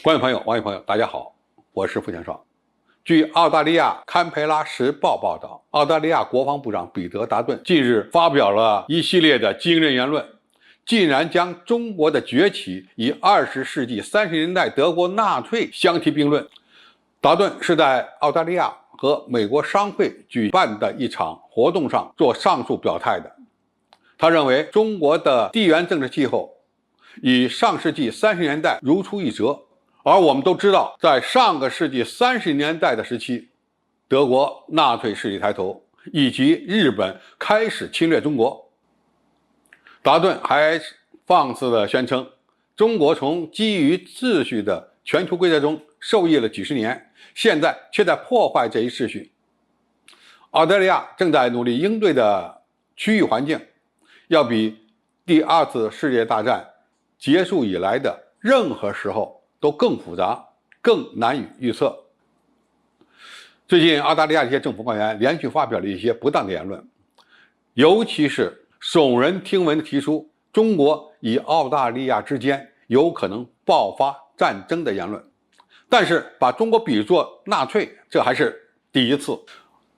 观众朋友、网友朋友，大家好，我是付强少。据澳大利亚堪培拉时报报道，澳大利亚国防部长彼得·达顿近日发表了一系列的惊人言论，竟然将中国的崛起与20世纪30年代德国纳粹相提并论。达顿是在澳大利亚和美国商会举办的一场活动上做上述表态的。他认为中国的地缘政治气候与上世纪30年代如出一辙。而我们都知道，在上个世纪30年代的时期，德国纳粹势力抬头，以及日本开始侵略中国。达顿还放肆地宣称，中国从基于秩序的全球规则中受益了几十年，现在却在破坏这一秩序。澳大利亚正在努力应对的区域环境，要比第二次世界大战结束以来的任何时候都更复杂，更难以预测。最近，澳大利亚一些政府官员连续发表了一些不当的言论，尤其是耸人听闻地提出中国与澳大利亚之间有可能爆发战争的言论。但是，把中国比作纳粹，这还是第一次。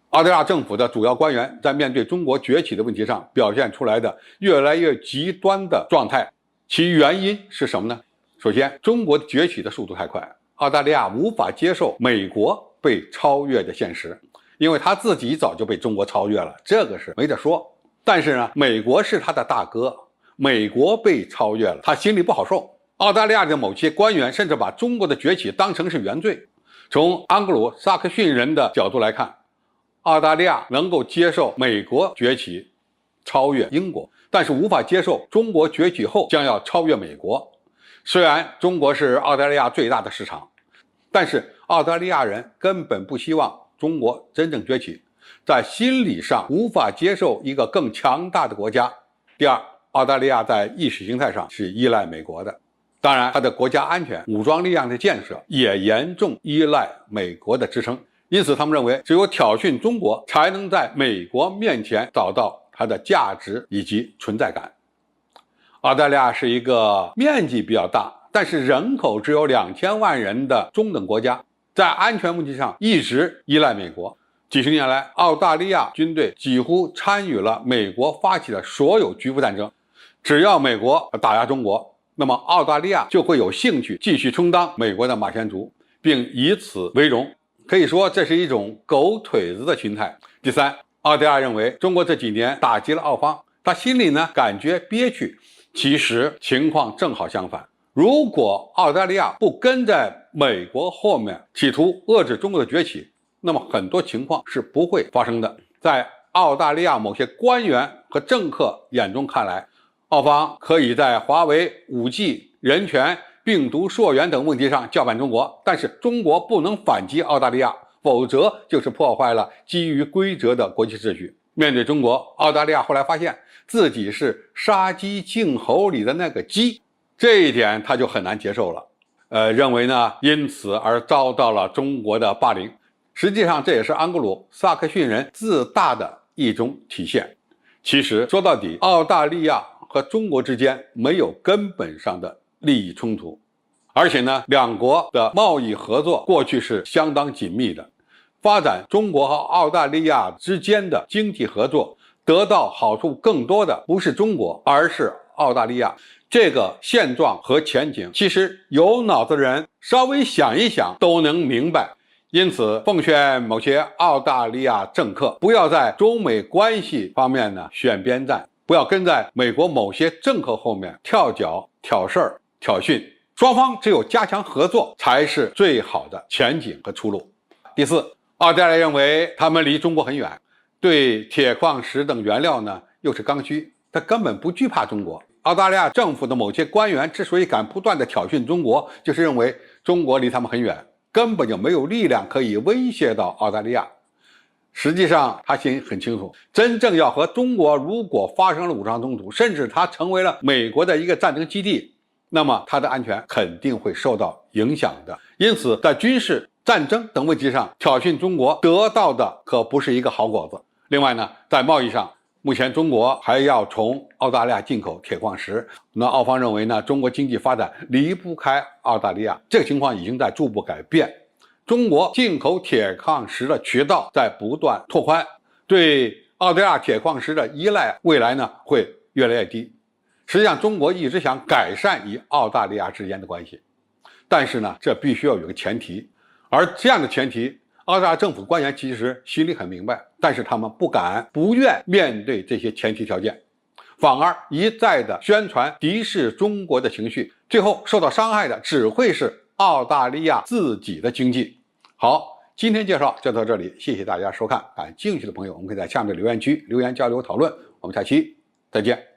澳大利亚政府的主要官员在面对中国崛起的问题上表现出来的越来越极端的状态，其原因是什么呢？首先，中国崛起的速度太快，澳大利亚无法接受美国被超越的现实，因为他自己早就被中国超越了，这个是没得说。但是呢，美国是他的大哥，美国被超越了，他心里不好受。澳大利亚的某些官员甚至把中国的崛起当成是原罪。从安格鲁萨克逊人的角度来看，澳大利亚能够接受美国崛起超越英国，但是无法接受中国崛起后将要超越美国。虽然中国是澳大利亚最大的市场，但是澳大利亚人根本不希望中国真正崛起，在心理上无法接受一个更强大的国家。第二，澳大利亚在意识形态上是依赖美国的，当然它的国家安全、武装力量的建设也严重依赖美国的支撑，因此他们认为只有挑衅中国才能在美国面前找到它的价值以及存在感。澳大利亚是一个面积比较大，但是人口只有2000万人的中等国家，在安全问题上一直依赖美国。几十年来，澳大利亚军队几乎参与了美国发起的所有局部战争。只要美国打压中国，那么澳大利亚就会有兴趣继续充当美国的马前卒，并以此为荣。可以说，这是一种狗腿子的心态。第三，澳大利亚认为中国这几年打击了澳方，他心里呢感觉憋屈。其实情况正好相反，如果澳大利亚不跟在美国后面企图遏制中国的崛起，那么很多情况是不会发生的。在澳大利亚某些官员和政客眼中看来，澳方可以在华为、5G、人权、病毒溯源等问题上叫板中国，但是中国不能反击澳大利亚，否则就是破坏了基于规则的国际秩序。面对中国，澳大利亚后来发现自己是杀鸡儆猴里的那个鸡，这一点他就很难接受了。认为呢，因此而遭到了中国的霸凌。实际上，这也是安格鲁萨克逊人自大的一种体现。其实说到底，澳大利亚和中国之间没有根本上的利益冲突，而且呢，两国的贸易合作过去是相当紧密的。发展中国和澳大利亚之间的经济合作，得到好处更多的不是中国，而是澳大利亚。这个现状和前景，其实有脑子的人稍微想一想都能明白。因此，奉劝某些澳大利亚政客不要在中美关系方面呢选边站，不要跟在美国某些政客后面跳脚、挑事儿、挑衅。双方只有加强合作，才是最好的前景和出路。第四，澳大利亚认为他们离中国很远，对铁矿石等原料呢又是刚需，他根本不惧怕中国。澳大利亚政府的某些官员之所以敢不断地挑衅中国，就是认为中国离他们很远，根本就没有力量可以威胁到澳大利亚。实际上他心里很清楚，真正要和中国如果发生了武装冲突，甚至他成为了美国的一个战争基地，那么他的安全肯定会受到影响的。因此在军事、战争等问题上挑衅中国，得到的可不是一个好果子。另外呢，在贸易上，目前中国还要从澳大利亚进口铁矿石，那澳方认为呢，中国经济发展离不开澳大利亚，这个情况已经在逐步改变。中国进口铁矿石的渠道在不断拓宽，对澳大利亚铁矿石的依赖未来呢会越来越低。实际上，中国一直想改善与澳大利亚之间的关系，但是呢，这必须要有个前提，而这样的前提，澳大利亚政府官员其实心里很明白，但是他们不愿面对这些前提条件，反而一再的宣传敌视中国的情绪，最后受到伤害的只会是澳大利亚自己的经济。好，今天介绍就到这里，谢谢大家收看，感兴趣的朋友我们可以在下面的留言区留言交流讨论，我们下期再见。